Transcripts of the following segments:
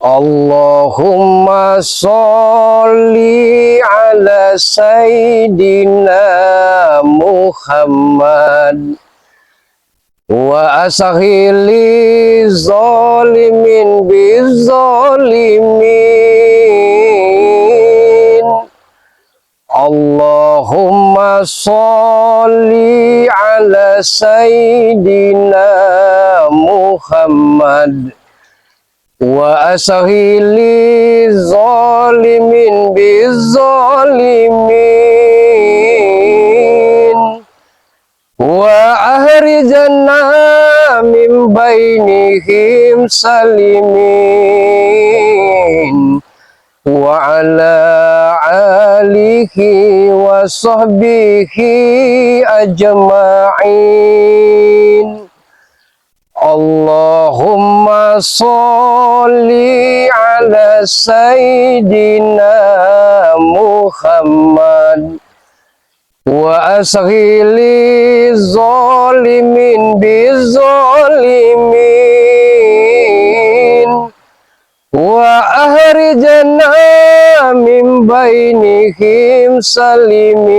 Allahumma sholli ala Sayyidina Muhammad wa asahili zalimin bizalimin. Allahumma sholli ala Sayyidina Muhammad wa asahili zalimin bizalimin wa ahrijana min bainihim salimin wa ala alihi wa sahbihi ajma'in. Allahumma sholli ala Sayyidina Muhammad wa asghili zalimin bizalimin wa ahrijana min bainihim salimin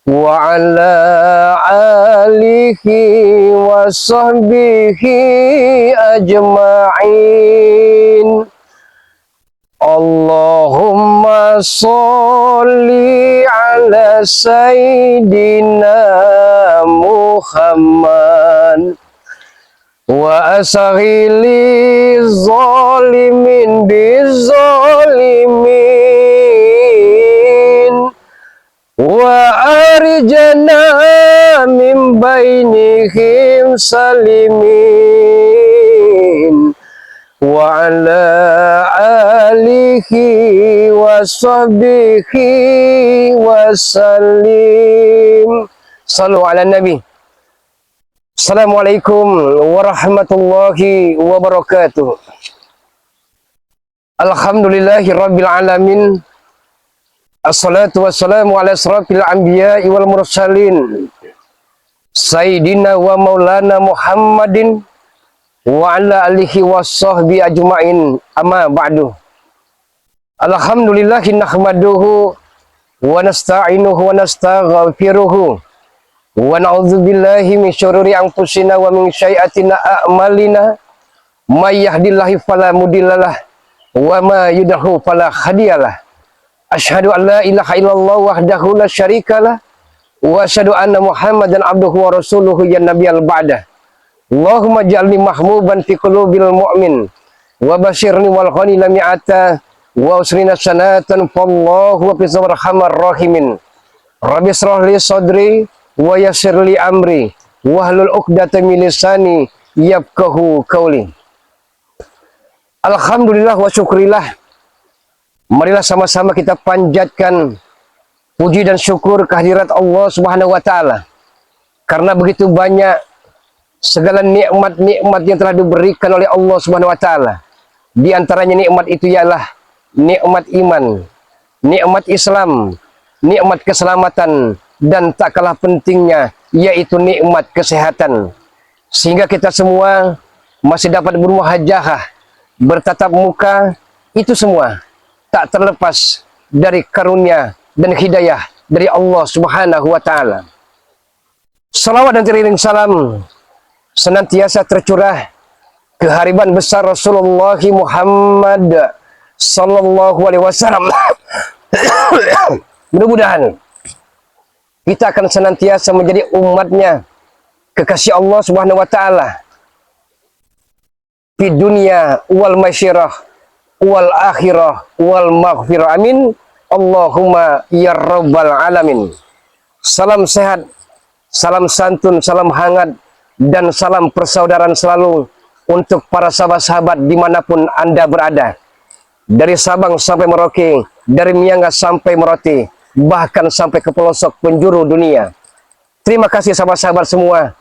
wa ala alihi wa sahbihi ajma'in. Allahumma sholli ala Sayyidina Muhammad wa asghili zalimin bizalimin wa arjana min bainihim salimin wa ala alihi wa sahbihi wa sallim. Sallu ala nabi. Assalamualaikum warahmatullahi wabarakatuh. Alhamdulillahi rabbil alamin. Assalatu wassalamu ala asrafil anbiya'i wal mursalin Sayyidina wa maulana Muhammadin wa ala alihi wa sahbihi ajma'in, amma ba'du. Alhamdulillahi nahmaduhu wa nasta'inuhu wa nastaghfiruhu wa na'udzu billahi min syururi anfusina wa min sayyi'ati a'malina may yahdihillahu fala mudhillalah wa ma yudhlil fala hadiyalah. Asyhadu an la ilaha illallah wahdahu la syarikalah wa asyhadu anna Muhammadan abduhu wa rasuluhu ya nabiyal ba'dah. Allahumma ja'alni mahmuban fi qulubil mu'min wa basyirni wal ghani lam ya'ata wa usrina sanatan fallahu wa fi arhamar rahimin. Rabbi shrah li sadri wa yassir li amri wahlul 'uqdatam min lisani yafqahu qawli. Alhamdulillah wa syukrillah. Marilah sama-sama kita panjatkan puji dan syukur kehadirat Allah Subhanahu wa taala. Karena begitu banyak segala nikmat-nikmat yang telah diberikan oleh Allah Subhanahu wa taala. Di antaranya nikmat itu ialah nikmat iman, nikmat Islam, nikmat keselamatan, dan tak kalah pentingnya yaitu nikmat kesehatan. Sehingga kita semua masih dapat bermuhajahah, bertatap muka, itu semua tak terlepas dari karunia dan hidayah dari Allah Subhanahu wa taala. Salawat dan teriring salam senantiasa tercurah ke hariban besar Rasulullah Muhammad sallallahu alaihi wasallam. Mudah-mudahan kita akan senantiasa menjadi umatnya, kekasih Allah Subhanahu wa taala di dunia wal masyirah wal akhirah wal maghfirah, amin Allahumma ya rabbal alamin. Salam sehat, salam santun, salam hangat, dan salam persaudaraan selalu untuk para sahabat-sahabat dimanapun Anda berada, dari Sabang sampai Merauke, dari Miangas sampai Merauke, bahkan sampai ke pelosok penjuru dunia. Terima kasih sahabat-sahabat semua,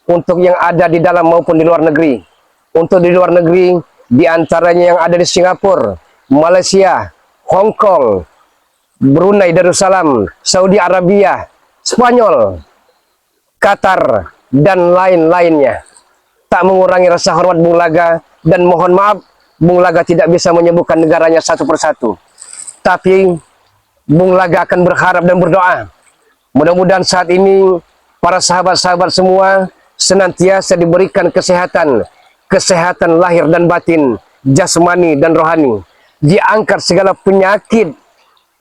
untuk yang ada di dalam maupun di luar negeri. Untuk di luar negeri, di antaranya yang ada di Singapura, Malaysia, Hong Kong, Brunei Darussalam, Saudi Arabia, Spanyol, Qatar, dan lain-lainnya. Tak mengurangi rasa hormat Bung Laga, dan mohon maaf Bung Laga tidak bisa menyebutkan negaranya satu persatu. Tapi Bung Laga akan berharap dan berdoa, mudah-mudahan saat ini para sahabat-sahabat semua senantiasa diberikan kesehatan, kesehatan lahir dan batin, jasmani dan rohani. Diangkat segala penyakit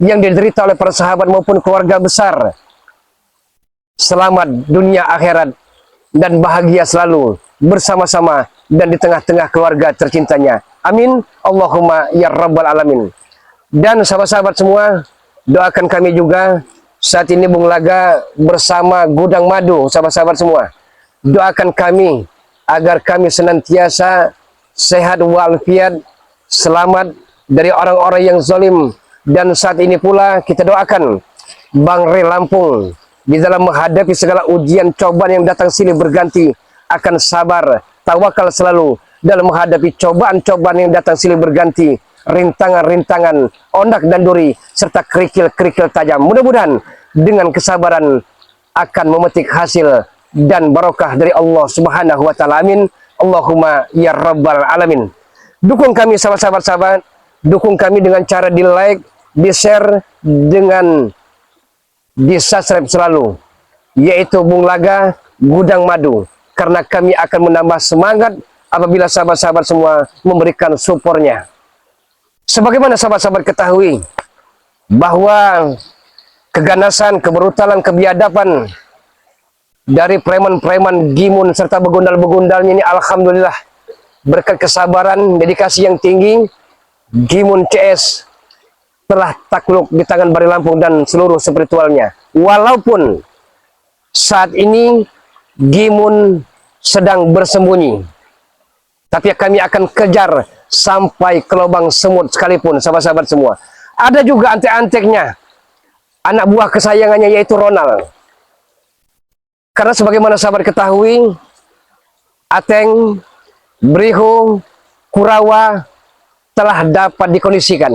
yang diderita oleh para sahabat maupun keluarga besar. Selamat dunia akhirat dan bahagia selalu bersama-sama dan di tengah-tengah keluarga tercintanya. Amin. Allahumma ya rabbal alamin. Dan sahabat-sahabat semua, doakan kami juga. Saat ini Bung Laga bersama Gudang Madu, sahabat-sahabat semua. Doakan kami agar kami senantiasa sehat walafiat, selamat dari orang-orang yang zalim. Dan saat ini pula kita doakan Bang Rey Lampung di dalam menghadapi segala ujian cobaan yang datang silih berganti, akan sabar, tawakal selalu dalam menghadapi cobaan-cobaan yang datang silih berganti, rintangan-rintangan, ondak dan duri, serta kerikil-kerikil tajam. Mudah-mudahan dengan kesabaran akan memetik hasil dan barokah dari Allah Subhanahu wa Ta'ala. Amin. Allahumma ya rabbal alamin. Dukung kami sahabat-sahabat, dukung kami dengan cara di like, di share, dengan di subscribe selalu, yaitu Bung Laga Gudang Madu, karena kami akan menambah semangat apabila sahabat-sahabat semua memberikan supportnya. Sebagaimana sahabat-sahabat ketahui bahwa keganasan, kebrutalan, kebiadaban dari preman-preman Gimun serta begundal-begundalnya ini, alhamdulillah berkat kesabaran, dedikasi yang tinggi, Gimun CS telah takluk di tangan Bari Lampung dan seluruh spiritualnya. Walaupun saat ini Gimun sedang bersembunyi, tapi kami akan kejar sampai ke lubang semut sekalipun, sahabat-sahabat semua. Ada juga antek-anteknya, anak buah kesayangannya, yaitu Ronald. Karena sebagaimana sahabat ketahui, Ateng, Briho, Kurawa telah dapat dikondisikan.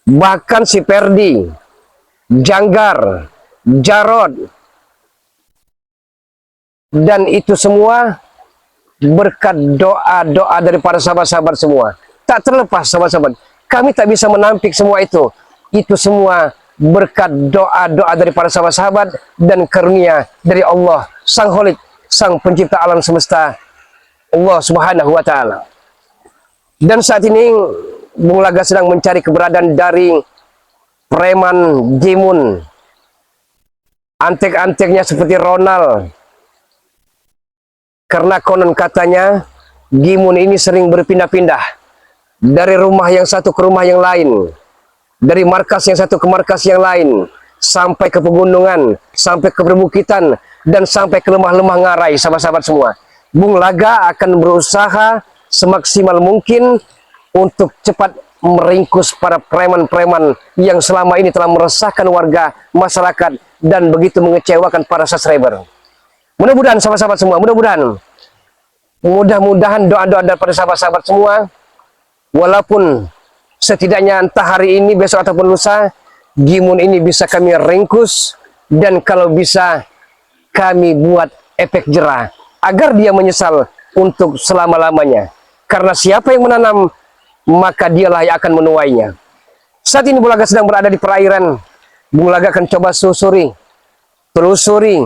Bahkan si Perdi, Janggar, Jarod, dan itu semua berkat doa-doa dari para sahabat-sahabat semua. Tak terlepas sahabat-sahabat, kami tak bisa menampik semua itu. Itu semua berkat doa-doa dari para sahabat-sahabat dan karunia dari Allah, Sang Holik, Sang Pencipta alam semesta, Allah Subhanahu wa Ta'ala. Dan saat ini Bung Laga sedang mencari keberadaan dari preman Gimun. Antek-anteknya seperti Ronald. Karena konon katanya Gimun ini sering berpindah-pindah dari rumah yang satu ke rumah yang lain, dari markas yang satu ke markas yang lain, sampai ke pegunungan, sampai ke perbukitan, dan sampai ke lemah-lemah ngarai, sahabat-sahabat semua. Bung Laga akan berusaha semaksimal mungkin untuk cepat meringkus para preman-preman yang selama ini telah meresahkan warga masyarakat dan begitu mengecewakan para subscriber. Mudah-mudahan sahabat-sahabat semua, mudah-mudahan doa-doa daripada sahabat-sahabat semua, walaupun setidaknya entah hari ini, besok ataupun lusa, Gimun ini bisa kami ringkus, dan kalau bisa kami buat efek jerah agar dia menyesal untuk selama-lamanya. Karena siapa yang menanam, maka dialah yang akan menuainya. Saat ini Bung Laga sedang berada di perairan. Bung Laga akan coba telusuri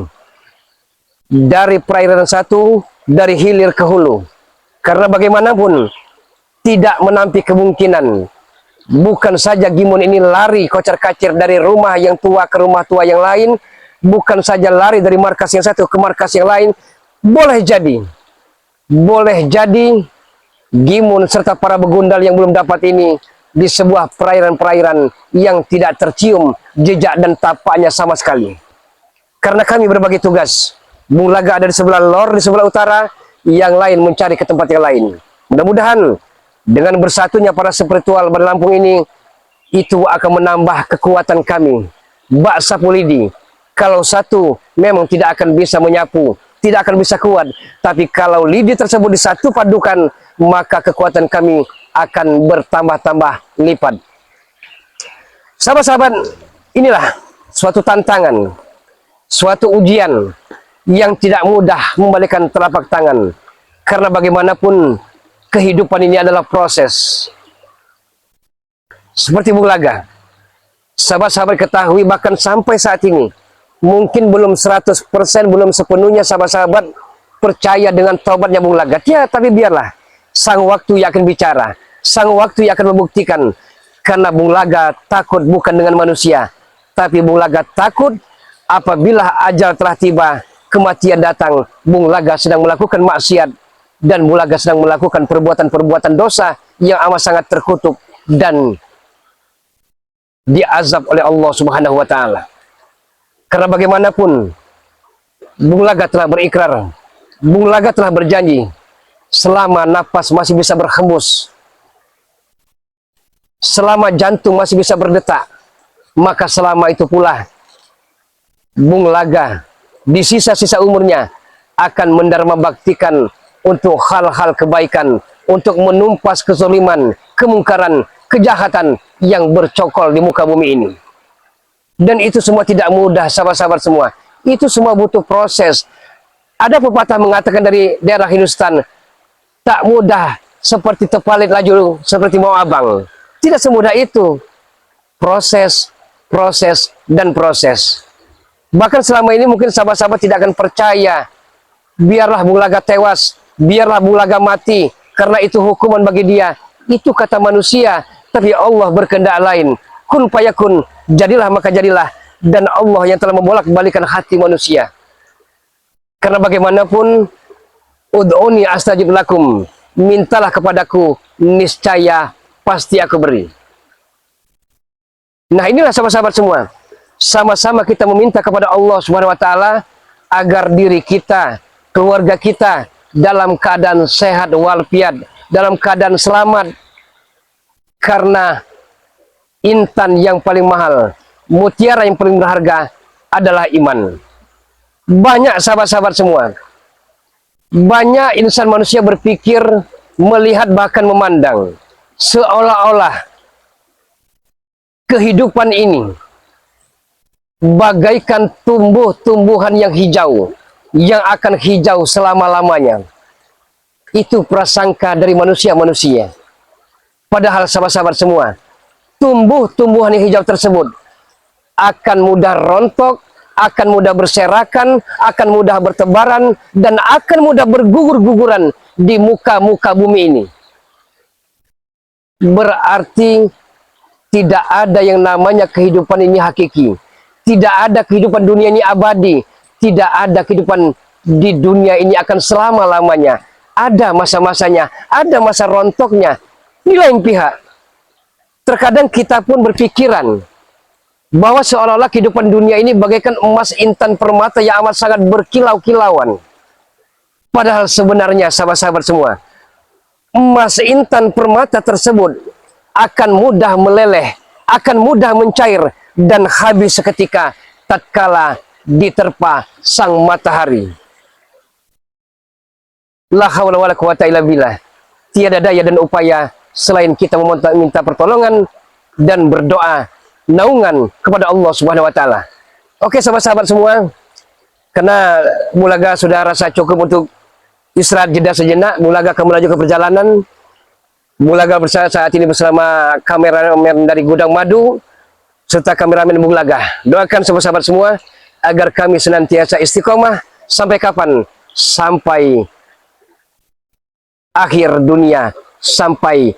dari perairan satu, dari hilir ke hulu. Karena bagaimanapun tidak menampik kemungkinan, bukan saja Gimun ini lari kocar-kacir dari rumah yang tua ke rumah tua yang lain, bukan saja lari dari markas yang satu ke markas yang lain, boleh jadi Gimun serta para begundal yang belum dapat ini di sebuah perairan-perairan yang tidak tercium jejak dan tapaknya sama sekali. Karena kami berbagi tugas, Bung Laga ada di sebelah lor, di sebelah utara, yang lain mencari ke tempat yang lain. Mudah-mudahan dengan bersatunya para spiritual Bari Lampung ini, itu akan menambah kekuatan kami. Bak sapu lidi, kalau satu memang tidak akan bisa menyapu, tidak akan bisa kuat, tapi kalau lidi tersebut disatu padukan, maka kekuatan kami akan bertambah-tambah lipat. Sahabat-sahabat, inilah suatu tantangan, suatu ujian yang tidak mudah membalikkan telapak tangan. Karena bagaimanapun kehidupan ini adalah proses. Seperti Bung Laga, sahabat-sahabat ketahui bahkan sampai saat ini, mungkin belum 100%, belum sepenuhnya sahabat-sahabat percaya dengan taubatnya Bung Laga. Ya, tapi biarlah, sang waktu yang akan bicara, sang waktu yang akan membuktikan. Karena Bung Laga takut bukan dengan manusia, tapi Bung Laga takut apabila ajal telah tiba, kematian datang, Bung Laga sedang melakukan maksiat, dan Bung Laga sedang melakukan perbuatan-perbuatan dosa yang amat sangat terkutuk dan diazab oleh Allah Subhanahu wa taala. Karena bagaimanapun Bung Laga telah berikrar, Bung Laga telah berjanji, selama nafas masih bisa berhembus, selama jantung masih bisa berdetak, maka selama itu pula Bung Laga di sisa-sisa umurnya akan mendarma baktikan untuk hal-hal kebaikan, untuk menumpas kezaliman, kemungkaran, kejahatan yang bercokol di muka bumi ini. Dan itu semua tidak mudah, sahabat-sahabat semua. Itu semua butuh proses. Ada pepatah mengatakan dari daerah Hindustan, tak mudah seperti tepalit laju seperti mau abang. Tidak semudah itu. Proses, proses, dan proses. Bahkan selama ini mungkin sahabat-sahabat tidak akan percaya. Biarlah Bung Laga tewas, biarlah Bung Laga mati, karena itu hukuman bagi dia. Itu kata manusia, tapi Allah berkehendak lain. Kun fayakun, jadilah maka jadilah. Dan Allah yang telah membolak-balikan hati manusia. Karena bagaimanapun, ud'uni astajib lakum, mintalah kepadaku, niscaya pasti aku beri. Nah, inilah sahabat-sahabat semua, sama-sama kita meminta kepada Allah Subhanahu wa taala agar diri kita, keluarga kita dalam keadaan sehat walafiat, dalam keadaan selamat. Karena intan yang paling mahal, mutiara yang paling berharga adalah iman. Banyak sahabat-sahabat semua, banyak insan manusia berpikir, melihat, bahkan memandang seolah-olah kehidupan ini bagaikan tumbuh-tumbuhan yang hijau, yang akan hijau selama-lamanya. Itu prasangka dari manusia-manusia. Padahal sahabat-sahabat semua, tumbuh-tumbuhan yang hijau tersebut akan mudah rontok, akan mudah berserakan, akan mudah bertebaran, dan akan mudah bergugur-guguran di muka-muka bumi ini. Berarti tidak ada yang namanya kehidupan ini hakiki. Tidak ada kehidupan dunia ini abadi. Tidak ada kehidupan di dunia ini akan selama-lamanya. Ada masa-masanya, ada masa rontoknya. Di lain pihak, terkadang kita pun berpikiran bahwa seolah-olah kehidupan dunia ini bagaikan emas intan permata yang amat sangat berkilau-kilauan. Padahal sebenarnya sahabat-sahabat semua, emas intan permata tersebut akan mudah meleleh, akan mudah mencair, dan habis seketika tatkala diterpa sang matahari. La haula wala quwata illa billah. Tiada daya dan upaya selain kita meminta pertolongan dan berdoa naungan kepada Allah Subhanahu wa taala. Oke sahabat-sahabat semua, karena Bung Laga sudah rasa cukup untuk istirahat jeda sejenak, Bung Laga akan melaju ke perjalanan. Bung Laga saat ini bersama kameramen dari Gudang Madu serta kameramen Bung Laga. Doakan sahabat-sahabat semua agar kami senantiasa istiqomah sampai kapan? Sampai akhir dunia, sampai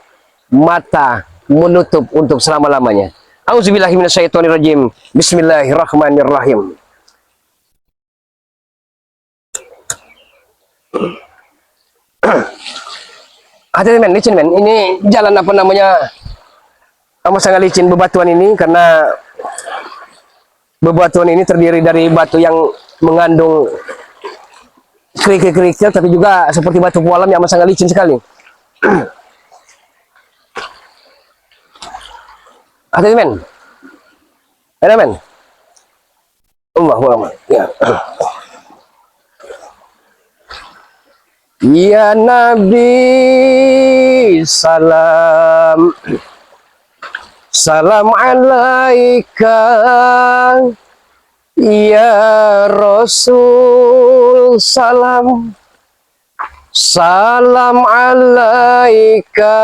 mata menutup untuk selama-lamanya. Auzubillahi minasyaitonirrajim. Bismillahirrahmanirrahim. Hati-hati men, licin men. Ini jalan apa namanya? Amat sangat licin bebatuan ini, karena bebatuan ini terdiri dari batu yang mengandung kerikil-kerikil, tapi juga seperti batu pualam yang amat sangat licin sekali. Hati-hati men. Ada men. Allahu Akbar. Ya. Ya Nabi salam Salam alaika ya Rasul, salam. Salam alaika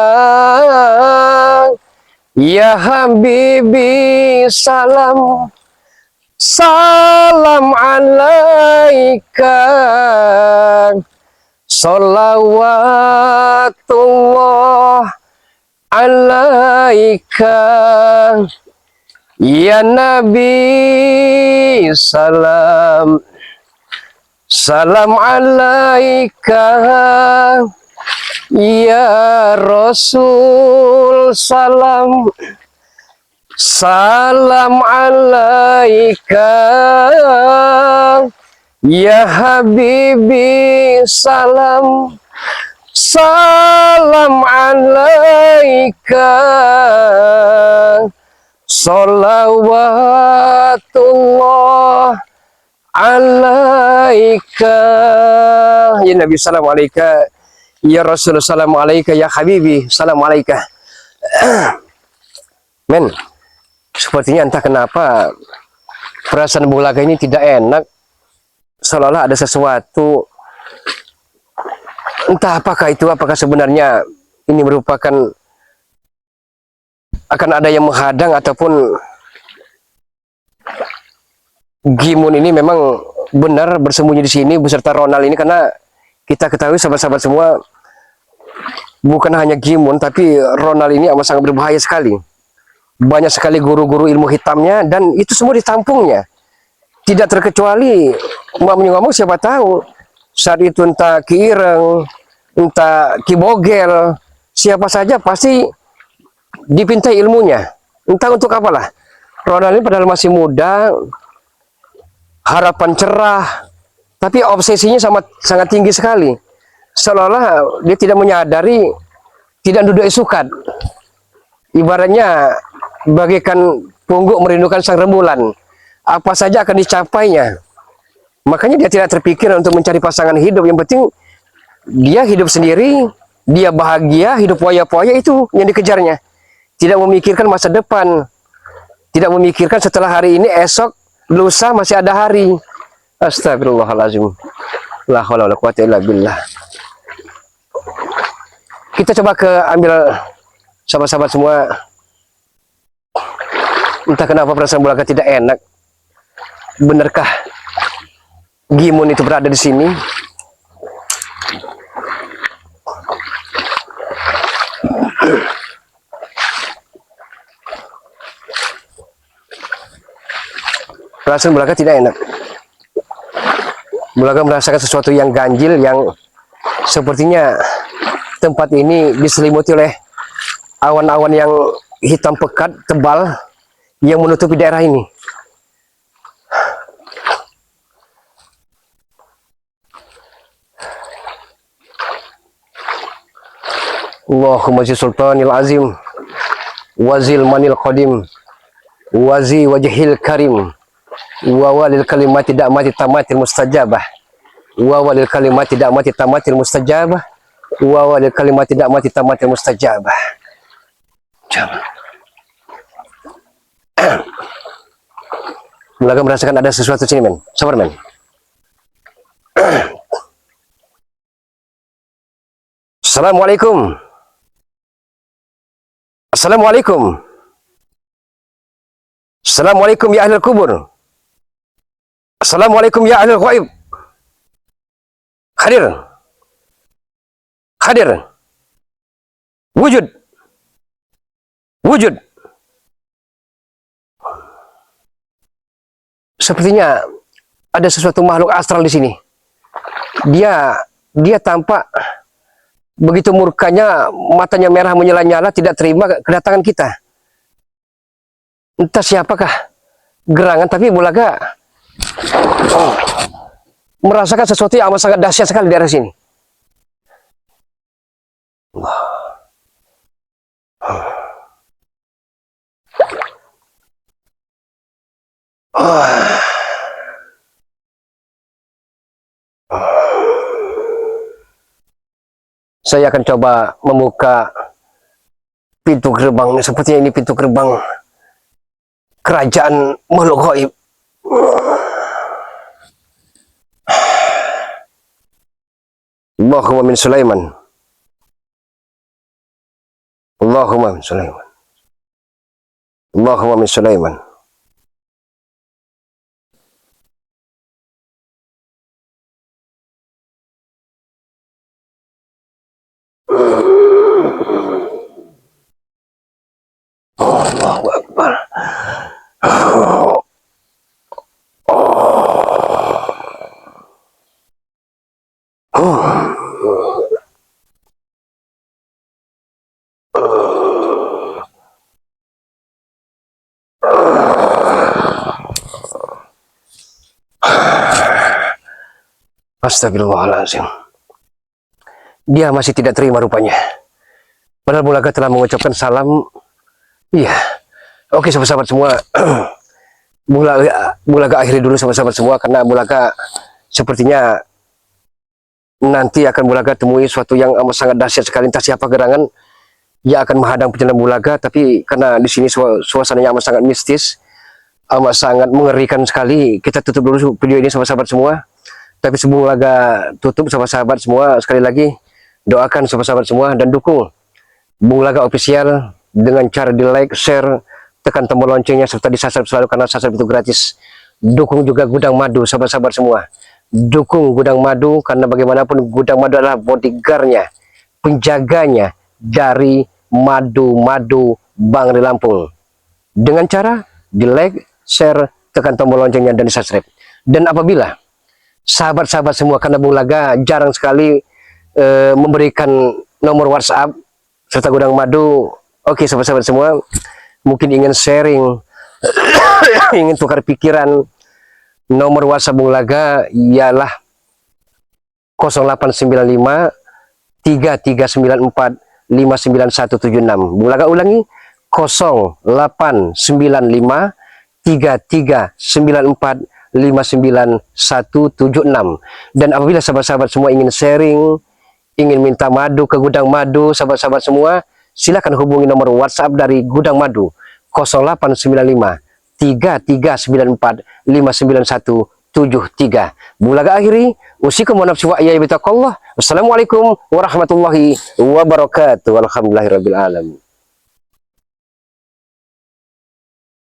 ya Habibi, salam. Salam alaika, salawatullah alaika ya Nabi, salam. Salam alaika ya Rasul, salam. Salam alaika ya Habibi, salam. Salam alaika, salawatullah alaika ya Nabi, salam alaika ya Rasul, salam alaika ya Habibi, salam alaika. Men, sepertinya entah kenapa perasaan Bulaga ini tidak enak, seolah-olah ada sesuatu. Entah apakah itu, apakah sebenarnya ini merupakan akan ada yang menghadang, ataupun Gimun ini memang benar bersembunyi di sini beserta Ronald ini, karena kita ketahui sahabat-sahabat semua, bukan hanya Gimun tapi Ronald ini amat sangat berbahaya sekali. Banyak sekali guru-guru ilmu hitamnya, dan itu semua ditampungnya. Tidak terkecuali ngomong siapa tahu saat itu entah Ki Ireng, entah Ki Bogel, siapa saja pasti dipintai ilmunya. Entah untuk apalah. Ronald ini padahal masih muda, harapan cerah, tapi obsesinya sangat tinggi sekali. Seolah-olah dia tidak menyadari, tidak duduk isukat. Ibaratnya bagaikan pungguk merindukan sang rembulan. Apa saja akan dicapainya. Makanya dia tidak terpikir untuk mencari pasangan hidup. Yang penting dia hidup sendiri, dia bahagia, hidup poya-poya, itu yang dikejarnya. Tidak memikirkan masa depan, tidak memikirkan setelah hari ini, esok, lusa masih ada hari. Astagfirullahaladzim. La haula wala quwwata illa billah. Kita coba ambil sahabat-sahabat semua. Entah kenapa perasaan Bulaga tidak enak. Benarkah Gimun itu berada di sini? Perasaan Bulaga tidak enak. Bulaga merasakan sesuatu yang ganjil, yang sepertinya tempat ini diselimuti oleh awan-awan yang hitam pekat, tebal, yang menutupi daerah ini. Allahumma sultanil azim, wazil manil qadim, wazi wajhil karim, wa walil kalimati da'mati tamatil mustajabah, wa walil kalimati da'mati tamatil mustajabah, wa walil kalimati da'mati tamatil mustajabah. Bulaga merasakan ada sesuatu sini, men. Sabar, men. Assalamualaikum. Assalamualaikum. Assalamualaikum ya ahlul kubur. Assalamualaikum ya ahlul ghaib. Hadir. Hadir. Wujud. Wujud. Sepertinya ada sesuatu makhluk astral di sini. Dia tampak begitu murkanya, matanya merah menyala-nyala, tidak terima kedatangan kita. Entah siapakah gerangan, tapi Bulaga merasakan sesuatu yang amat sangat dahsyat sekali di daerah sini. Saya akan coba membuka pintu gerbang, sepertinya ini pintu gerbang kerajaan makhluk gaib. Allahumma min Sulaiman. Allahumma min Sulaiman. Allahumma min Sulaiman. Allahu Akbar. Astagfirullahaladzim. Dia masih tidak terima rupanya. Padahal Bulaga telah mengucapkan salam. Iya. Oke, sahabat-sahabat semua. Bulaga akhiri dulu sahabat-sahabat semua, karena Bulaga sepertinya nanti akan Bulaga temui suatu yang amat sangat dahsyat sekali. Entah siapa gerangan yang akan menghadang perjalanan Bulaga, tapi karena di sini suasananya amat sangat mistis, amat sangat mengerikan sekali. Kita tutup dulu video ini sahabat-sahabat semua. Tapi sebelum Bulaga tutup sahabat-sahabat semua, sekali lagi doakan sahabat-sahabat semua dan dukung Bulaga Official dengan cara di like, share, tekan tombol loncengnya, serta di subscribe selalu karena subscribe itu gratis. Dukung juga Gudang Madu sahabat-sahabat semua. Dukung Gudang Madu karena bagaimanapun Gudang Madu adalah bodyguardnya, penjaganya dari madu-madu Bangli Lampung. Dengan cara di like, share, tekan tombol loncengnya dan di subscribe. Dan apabila sahabat-sahabat semua, karena Bulaga jarang sekali memberikan nomor WhatsApp serta Gudang Madu. Oke, sahabat-sahabat semua, mungkin ingin sharing, ingin tukar pikiran, nomor WhatsApp Bulaga ialah 0895 3394 59176. Bulaga ulangi, 0895 3394 59176. Dan apabila sahabat-sahabat semua ingin sharing, ingin minta madu ke Gudang Madu, sahabat-sahabat semua, silakan hubungi nomor WhatsApp dari Gudang Madu 0895 3394 59173. Bulaga akhiri, usikum wa nafsi wa iyaya bitaqallah. Wassalamualaikum warahmatullahi wabarakatuh. Alhamdulillahirabbil alamin.